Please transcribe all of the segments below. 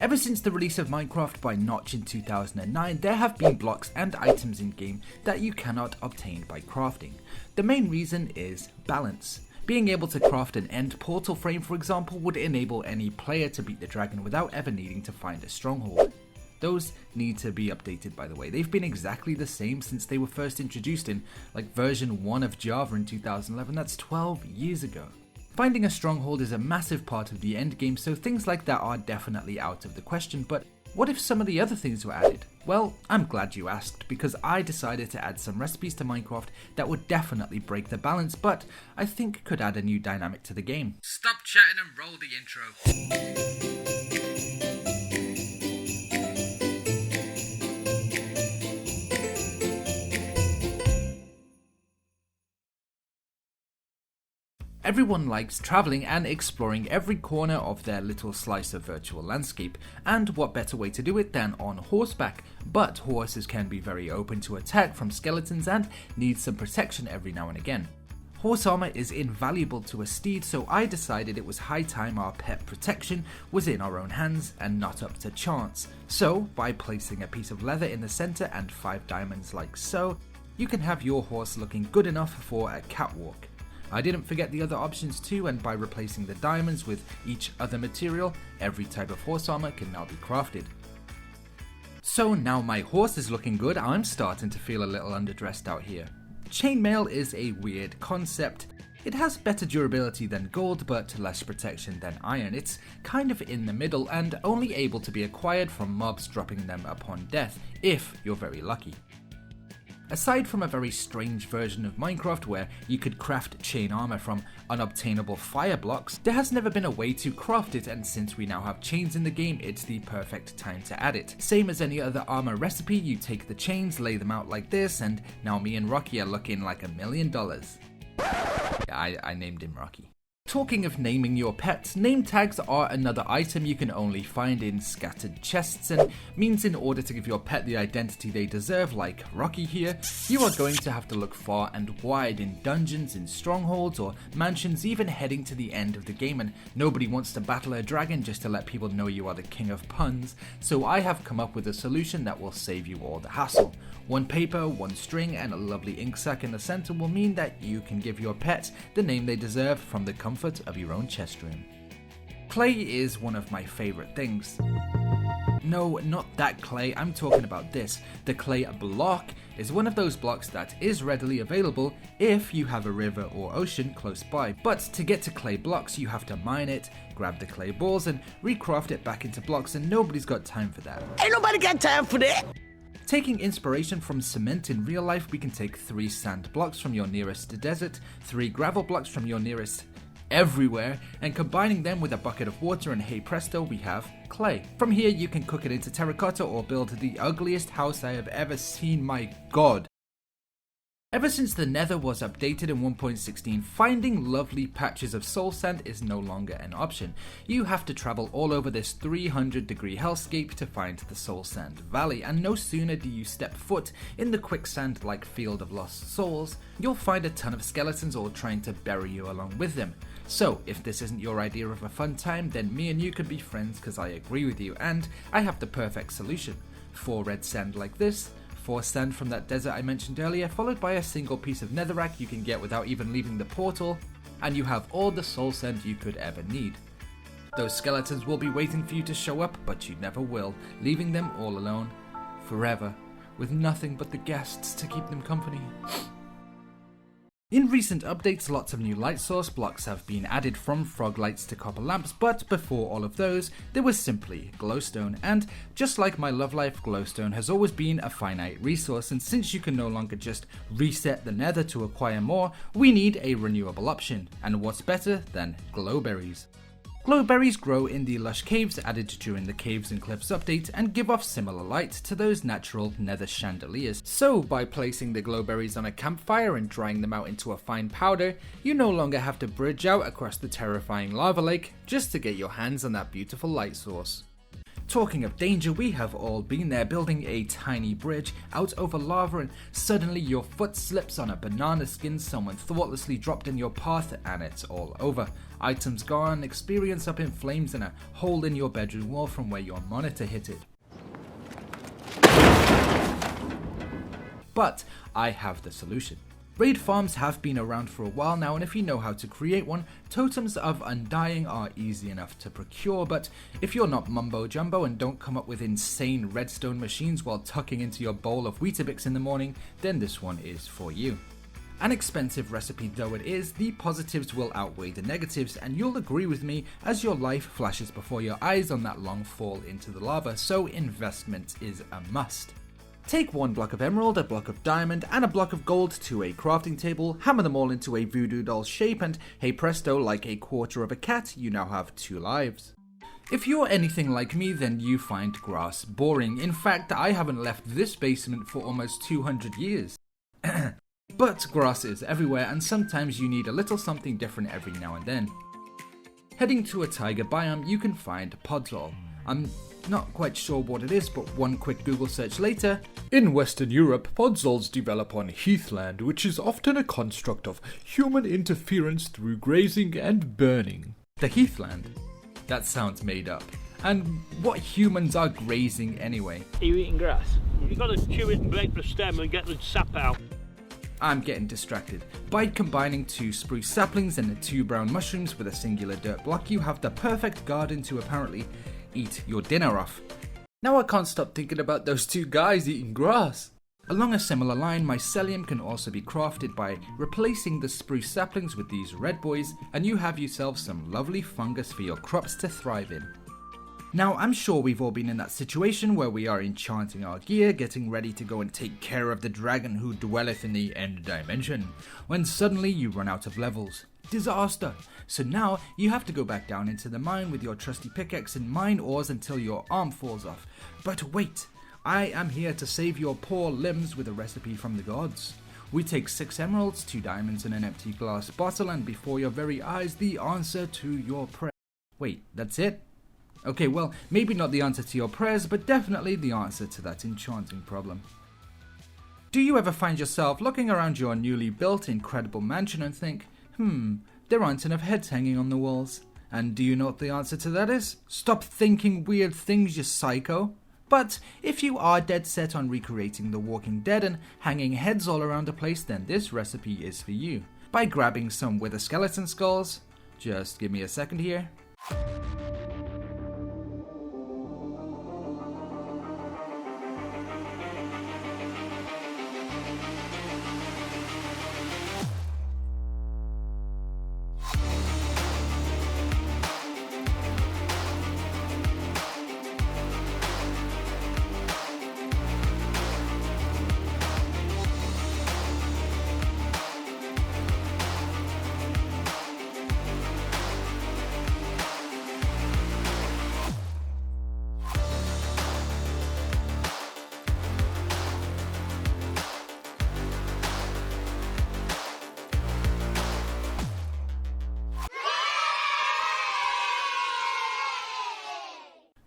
Ever since the release of Minecraft by Notch in 2009, there have been blocks and items in game that you cannot obtain by crafting. The main reason is balance. Being able to craft an end portal frame, for example, would enable any player to beat the dragon without ever needing to find a stronghold. Those need to be updated, by the way. They've been exactly the same since they were first introduced in version 1 of Java in 2011, that's 12 years ago. Finding a stronghold is a massive part of the endgame, so things like that are definitely out of the question, but what if some of the other things were added? Well, I'm glad you asked, because I decided to add some recipes to Minecraft that would definitely break the balance, but I think could add a new dynamic to the game. Stop chatting and roll the intro. Everyone likes travelling and exploring every corner of their little slice of virtual landscape, and what better way to do it than on horseback? But horses can be very open to attack from skeletons and need some protection every now and again. Horse armor is invaluable to a steed, so I decided it was high time our pet protection was in our own hands and not up to chance. So, by placing a piece of leather in the center and 5 diamonds like so, you can have your horse looking good enough for a catwalk. I didn't forget the other options too, and by replacing the diamonds with each other material, every type of horse armor can now be crafted. So now my horse is looking good, I'm starting to feel a little underdressed out here. Chainmail is a weird concept. It has better durability than gold, but less protection than iron. It's kind of in the middle and only able to be acquired from mobs dropping them upon death, if you're very lucky. Aside from a very strange version of Minecraft where you could craft chain armor from unobtainable fire blocks, there has never been a way to craft it, and since we now have chains in the game, it's the perfect time to add it. Same as any other armor recipe, you take the chains, lay them out like this, and now me and Rocky are looking like $1 million. Yeah, I named him Rocky. Talking of naming your pets, name tags are another item you can only find in scattered chests, and means in order to give your pet the identity they deserve, like Rocky here, you are going to have to look far and wide in dungeons, in strongholds, or mansions, even heading to the end of the game, and nobody wants to battle a dragon just to let people know you are the king of puns, so I have come up with a solution that will save you all the hassle. 1 paper, 1 string, and a lovely ink sac in the center will mean that you can give your pet the name they deserve from the comfort of your own chest room. Clay is one of my favorite things. No, not that clay, I'm talking about this. The clay block is one of those blocks that is readily available if you have a river or ocean close by. But to get to clay blocks, you have to mine it, grab the clay balls, and recraft it back into blocks, and nobody's got time for that. Ain't nobody got time for that! Taking inspiration from cement in real life, we can take 3 sand blocks from your nearest desert, 3 gravel blocks from your nearest everywhere, and combining them with a bucket of water, and hey presto, we have clay. From here you can cook it into terracotta or build the ugliest house I have ever seen, my god. Ever since the Nether was updated in 1.16, finding lovely patches of soul sand is no longer an option. You have to travel all over this 300-degree hellscape to find the soul sand valley, and no sooner do you step foot in the quicksand-like field of lost souls, you'll find a ton of skeletons all trying to bury you along with them. So if this isn't your idea of a fun time, then me and you could be friends, because I agree with you, and I have the perfect solution. 4 red sand like this, 4 sand from that desert I mentioned earlier, followed by a single piece of netherrack you can get without even leaving the portal, and you have all the soul sand you could ever need. Those skeletons will be waiting for you to show up, but you never will, leaving them all alone, forever, with nothing but the guests to keep them company. In recent updates, lots of new light source blocks have been added, from frog lights to copper lamps, but before all of those, there was simply glowstone, and just like my love life, glowstone has always been a finite resource, and since you can no longer just reset the nether to acquire more, we need a renewable option, and what's better than glowberries? Glowberries grow in the lush caves added during the Caves and Cliffs update and give off similar light to those natural nether chandeliers. So by placing the glowberries on a campfire and drying them out into a fine powder, you no longer have to bridge out across the terrifying lava lake just to get your hands on that beautiful light source. Talking of danger, we have all been there building a tiny bridge out over lava and suddenly your foot slips on a banana skin someone thoughtlessly dropped in your path and it's all over. Items gone, experience up in flames and a hole in your bedroom wall from where your monitor hit it. But I have the solution. Raid farms have been around for a while now, and if you know how to create one, Totems of Undying are easy enough to procure, but if you're not mumbo jumbo and don't come up with insane redstone machines while tucking into your bowl of Weetabix in the morning, then this one is for you. An expensive recipe though it is, the positives will outweigh the negatives, and you'll agree with me as your life flashes before your eyes on that long fall into the lava, so investment is a must. Take one block of emerald, a block of diamond, and a block of gold to a crafting table, hammer them all into a voodoo doll shape, and hey presto, like a quarter of a cat, you now have 2 lives. If you're anything like me, then you find grass boring. In fact, I haven't left this basement for almost 200 years. But grass is everywhere, and sometimes you need a little something different every now and then. Heading to a taiga biome, you can find Podzol. I'm not quite sure what it is, but one quick Google search later. In Western Europe, podzols develop on heathland, which is often a construct of human interference through grazing and burning. The heathland? That sounds made up. And what humans are grazing anyway? Are you eating grass? You've got to chew it and break the stem and get the sap out. I'm getting distracted. By combining 2 spruce saplings and 2 brown mushrooms with a singular dirt block, you have the perfect garden to apparently eat your dinner off. Now I can't stop thinking about those 2 guys eating grass. Along a similar line, my Celium can also be crafted by replacing the spruce saplings with these red boys, and you have yourself some lovely fungus for your crops to thrive in. Now I'm sure we've all been in that situation where we are enchanting our gear, getting ready to go and take care of the dragon who dwelleth in the end dimension, when suddenly you run out of levels. Disaster! So now you have to go back down into the mine with your trusty pickaxe and mine ores until your arm falls off. But wait, I am here to save your poor limbs with a recipe from the gods. We take 6 emeralds, 2 diamonds and an empty glass bottle, and before your very eyes the answer to your prayer. Wait, that's it? Okay, well, maybe not the answer to your prayers, but definitely the answer to that enchanting problem. Do you ever find yourself looking around your newly built incredible mansion and think, there aren't enough heads hanging on the walls? And do you know what the answer to that is? Stop thinking weird things, you psycho. But if you are dead set on recreating The Walking Dead and hanging heads all around the place, then this recipe is for you. By grabbing some wither skeleton skulls, just give me a second here.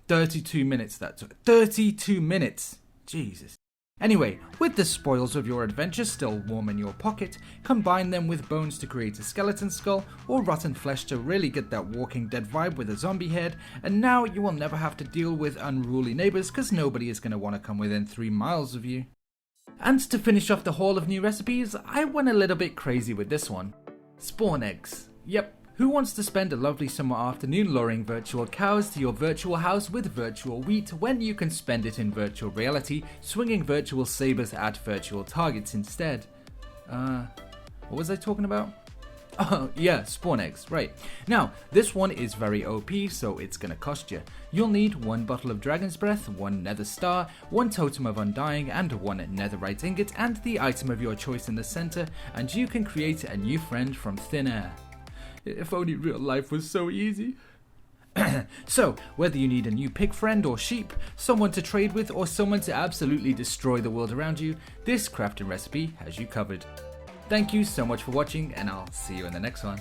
"32 minutes that took. 32 minutes! Jesus. Anyway, with the spoils of your adventure still warm in your pocket, combine them with bones to create a skeleton skull, or rotten flesh to really get that Walking Dead vibe with a zombie head, and now you will never have to deal with unruly neighbours because nobody is going to want to come within 3 miles of you. And to finish off the haul of new recipes, I went a little bit crazy with this one. Spawn eggs. Yep. Who wants to spend a lovely summer afternoon luring virtual cows to your virtual house with virtual wheat when you can spend it in virtual reality swinging virtual sabers at virtual targets instead? What was I talking about? Oh yeah, spawn eggs, right. Now, this one is very OP, so it's gonna cost you. You'll need 1 bottle of Dragon's Breath, 1 Nether Star, 1 Totem of Undying, and 1 Netherite Ingot, and the item of your choice in the center, and you can create a new friend from thin air. If only real life was so easy. So, whether you need a new pig friend or sheep, someone to trade with, or someone to absolutely destroy the world around you, this crafting recipe has you covered. Thank you so much for watching, and I'll see you in the next one.